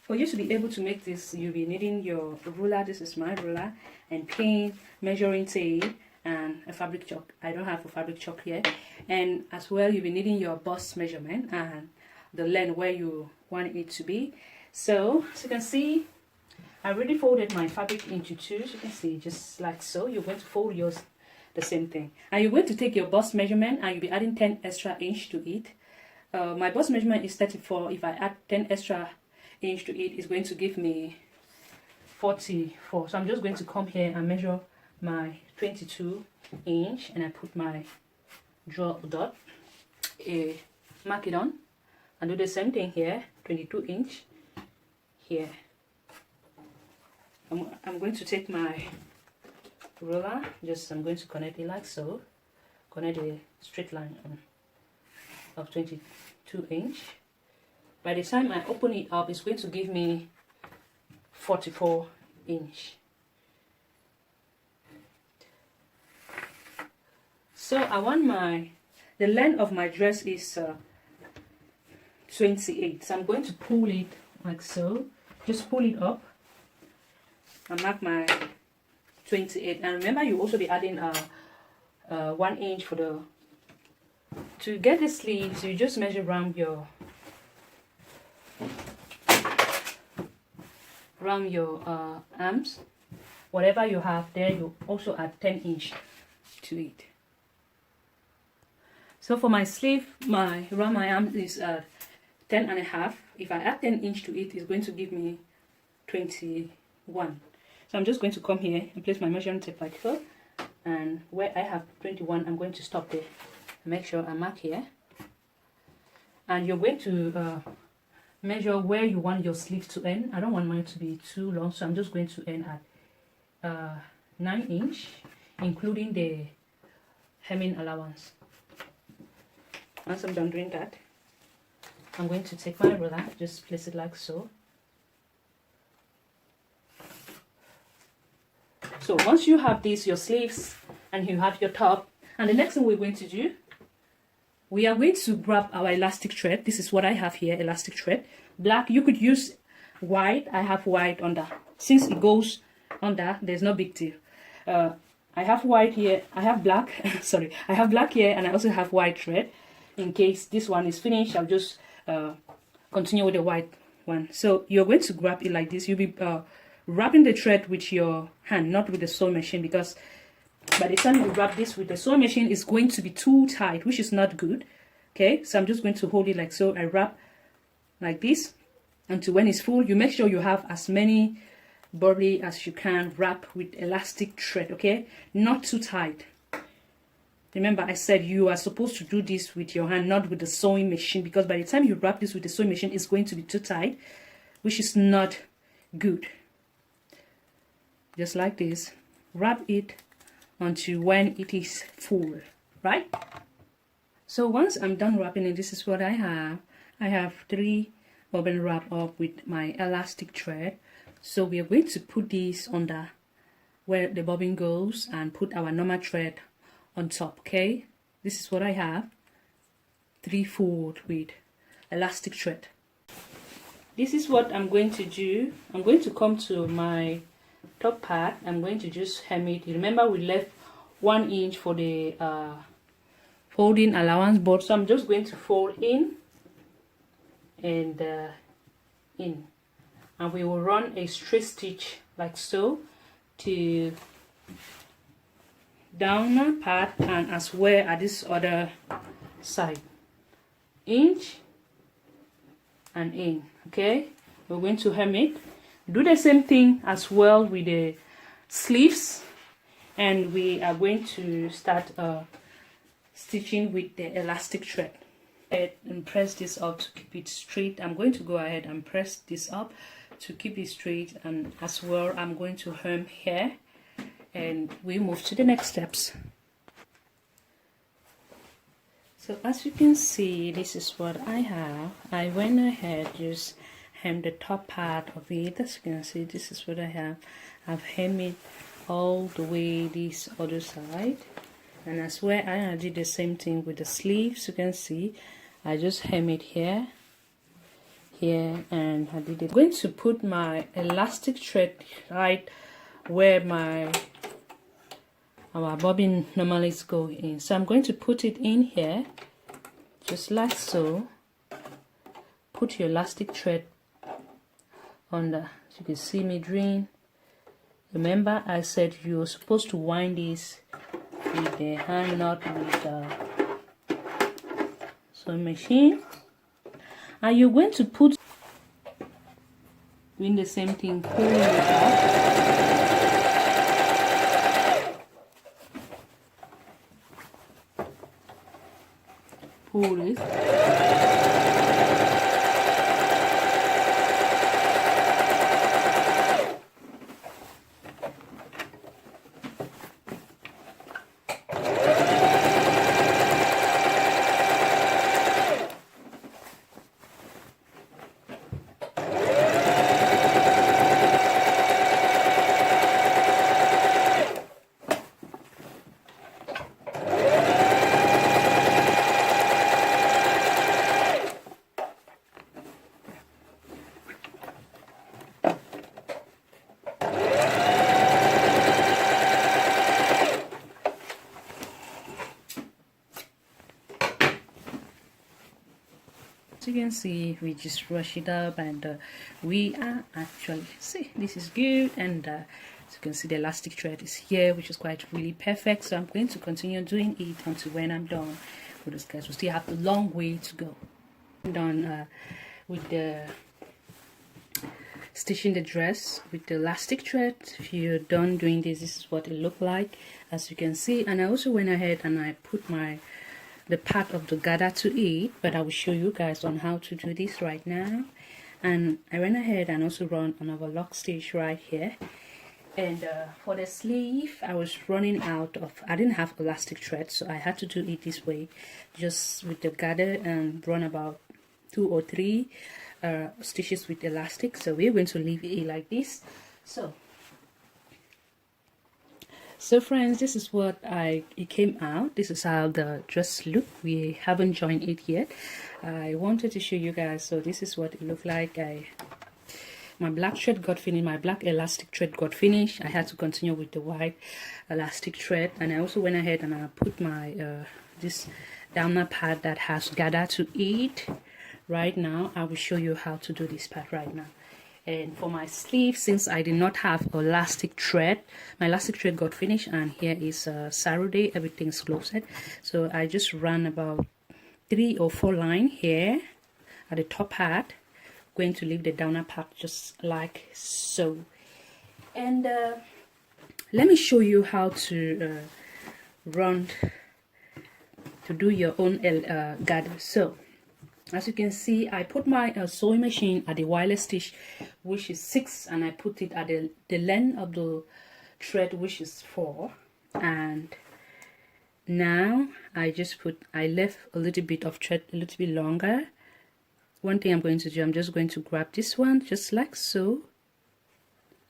For you to be able to make this, you'll be needing your ruler. This is my ruler, and pin, measuring tape, and a fabric chalk. I don't have a fabric chalk here. And as well, you'll be needing your bust measurement and the length where you want it to be. So as you can see, I already folded my fabric into two. As you can see, just like so. You're going to fold yours the same thing, and you're going to take your bust measurement and you'll be adding 10 extra inch to it. My bust measurement is 34. If I add 10 extra inch to it, it's going to give me 44. So I'm just going to come here and measure my 22 inch, and I put my draw dot, mark it on, and do the same thing here. 22 inch here. I'm going to take my ruler, I'm going to connect it like so, connect a straight line of 22 inch. By the time I open it up, it's going to give me 44 inch. So I want the length of my dress is 28. So I'm going to pull it like so, just pull it up and mark my 28. And remember, you also be adding 1 inch for to get the sleeves. You just measure around your arms, whatever you have there. You also add 10 inch to it. So for my sleeve, around my arm is 10.5. If I add 10 inch to it, it's going to give me 21. So I'm just going to come here and place my measuring tape like so, and where I have 21, I'm going to stop there. Make sure I mark here, and you're going to measure where you want your sleeves to end. I don't want mine to be too long, so I'm just going to end at 9 inch, including the hemming allowance. Once I'm done doing that, I'm going to take my ruler, just place it like so. So once you have this, your sleeves, and you have your top, and the next thing we're going to do, we are going to grab our elastic thread. This is what I have here, elastic thread. Black, you could use white. I have white under. Since it goes under, there's no big deal. I have white here. I have black. Sorry, I have black here, and I also have white thread. In case this one is finished, I'll just continue with the white one. So you're going to grab it like this. You'll be wrapping the thread with your hand, not with the sewing machine, because by the time you wrap this with the sewing machine, it's going to be too tight, which is not good. Okay, so I'm just going to hold it like so. I wrap like this until when it's full. You make sure you have as many bubbly as you can wrap with elastic thread, okay, not too tight. Remember, I said you are supposed to do this with your hand, not with the sewing machine, because by the time you wrap this with the sewing machine, it's going to be too tight, which is not good. Just like this, wrap it until when it is full, right? So once I'm done wrapping it, this is what I have. I have 3 bobbin wrap up with my elastic thread. So we are going to put this under where the bobbin goes and put our normal thread on top. Okay, this is what I have, 3/4 with elastic thread. This is what I'm going to do. I'm going to come to my top part. I'm going to just hem it. Remember, we left 1 inch for the folding allowance board, so I'm just going to fold in and in, and we will run a straight stitch like so to down part, and as well at this other side, inch and in. Okay, we're going to hem it. Do the same thing as well with the sleeves, and we are going to start stitching with the elastic thread. And press this up to keep it straight. I'm going to go ahead and press this up to keep it straight, and as well I'm going to hem here, and we move to the next steps. So as you can see, this is what I have. I went ahead, just hem the top part of it. As you can see, this is what I have. I've hemmed it all the way this other side, and as well I did the same thing with the sleeves. You can see I just hem it here, here, and I did it. I'm going to put my elastic thread right where our bobbin normally go in. So I'm going to put it in here, just like so. Put your elastic thread under. So you can see me doing. Remember, I said you're supposed to wind this with the hand, not with the sewing machine. And you're going to put doing the same thing, pulling it out. Pull it. So you can see we just rush it up, and we are actually, see, this is good. And as you can see, the elastic thread is here, which is quite really perfect. So I'm going to continue doing it until when I'm done with this, guys. We still have a long way to go. I'm done with the stitching the dress with the elastic thread. If you're done doing this, this is what it looked like, as you can see. And I also went ahead and I put the part of the gather to it, but I will show you guys on how to do this right now. And I went ahead and also run another lock stitch right here. And for the sleeve, I was running out of, I didn't have elastic thread, so I had to do it this way, just with the gather, and run about 2 or 3 stitches with elastic. So we're going to leave it like this. So friends, this is what it came out. This is how the dress look. We haven't joined it yet. I wanted to show you guys. So this is what it looked like. My black thread got finished. My black elastic thread got finished. I had to continue with the white elastic thread, and I also went ahead and I put my this downer pad that has gather to it. Right now, I will show you how to do this part right now. And for my sleeve, since I did not have elastic thread, my elastic thread got finished, and here is Saturday, everything's closed. So I just ran about 3 or 4 lines here at the top part, going to leave the downer part just like so. And let me show you how to do your own gather. So as you can see, I put my sewing machine at the wireless stitch, which is 6, and I put it at the length of the thread, which is 4. And now I left a little bit of thread a little bit longer. One thing I'm going to do, I'm just going to grab this one just like so,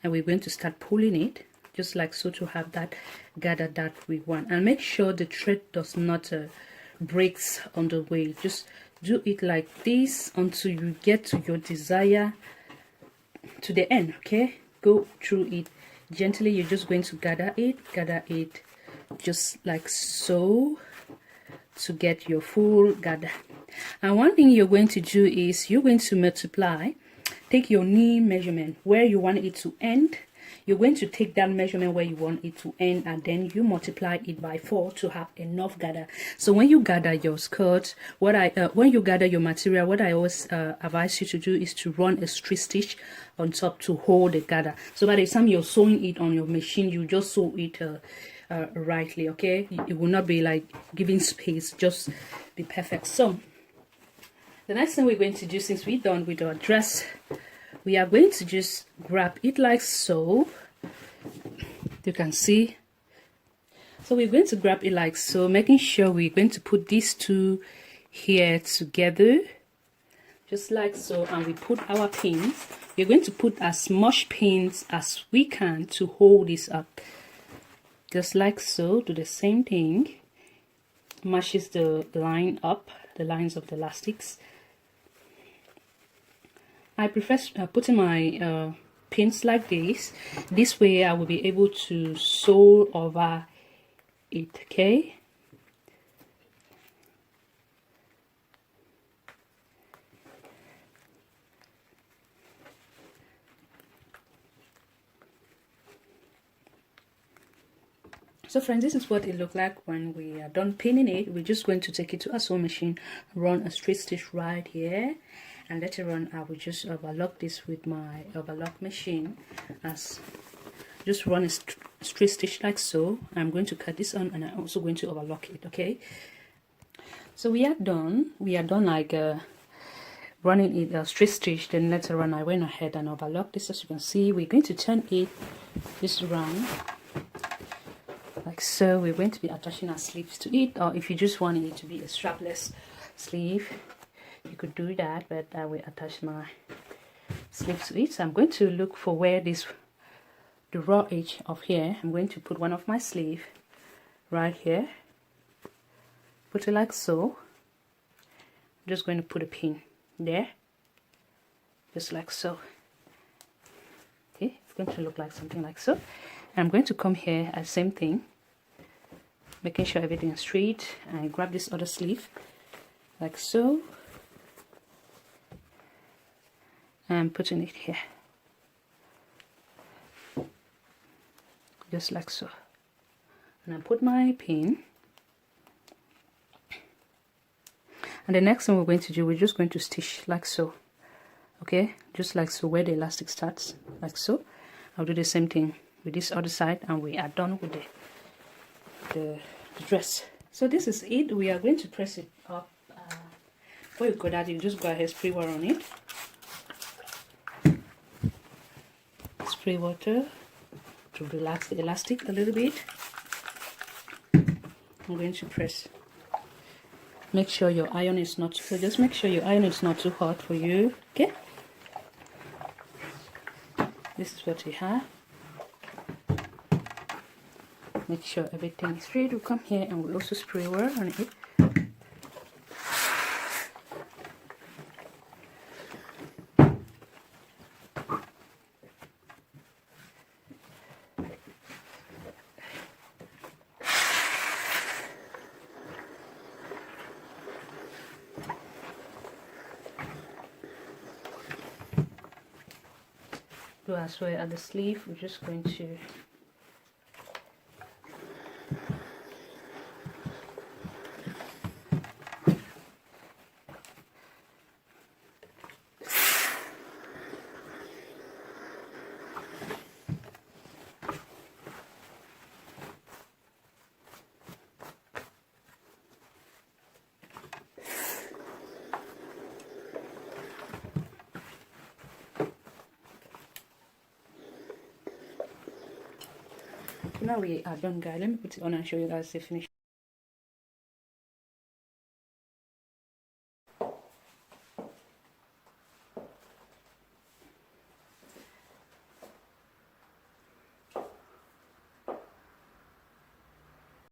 and we're going to start pulling it just like so to have that gather that we want. And make sure the thread does not breaks on the way. Just do it like this until you get to your desire, to the end. Okay, go through it gently. You're just going to gather it just like so to get your full gather. And one thing you're going to do is you're going to multiply. Take your knee measurement where you want it to end. You're going to take that measurement where you want it to end, and then you multiply it by 4 to have enough gather. So when you gather your skirt, when you gather your material, what I always advise you to do is to run a straight stitch on top to hold the gather. So by the time you're sewing it on your machine, you just sew it rightly. Okay, it will not be like giving space, just be perfect. So the next thing we're going to do, since we're done with our dress, we are going to just grab it like so. You can see. So we're going to grab it like so, making sure we're going to put these two here together, just like so. And we put our pins. We're going to put as much pins as we can to hold this up, just like so. Do the same thing. Matches the line up, the lines of the elastics. I prefer putting my pins like this. This way I will be able to sew over it, okay? So friends, this is what it looked like when we are done pinning it. We're just going to take it to a sewing machine, run a straight stitch right here, and later on I will just overlock this with my overlock machine. As just run a straight stitch like so. I'm going to cut this on, and I'm also going to overlock it, okay? So we are done like running it a straight stitch. Then later on I went ahead and overlocked this. As you can see, we're going to turn it this round like so. We're going to be attaching our sleeves to it, or if you just want it to be a strapless sleeve, you could do that, but I will attach my sleeves to it. So I'm going to look for where the raw edge of here, I'm going to put one of my sleeve right here, put it like so. I'm just going to put a pin there, just like so. Okay, it's going to look like something like so. I'm going to come here as same thing, making sure everything is straight, and grab this other sleeve like so, and putting it here just like so. And I put my pin, and the next thing we're going to do, we're just going to stitch like so, okay, just like so, where the elastic starts, like so. I'll do the same thing with this other side, and we are done with the dress. So this is it. We are going to press it up. Before you go that, you just go ahead, spray water on it, spray water to relax the elastic a little bit. I'm going to press. Make sure your iron is not, so just make sure your iron is not too hot for you, okay? This is what you have. Make sure everything is ready. We'll come here and we'll also spray water on it. Do as well at the sleeve. We're just going to now we are done, guys. Let me put it on and show you guys the finish.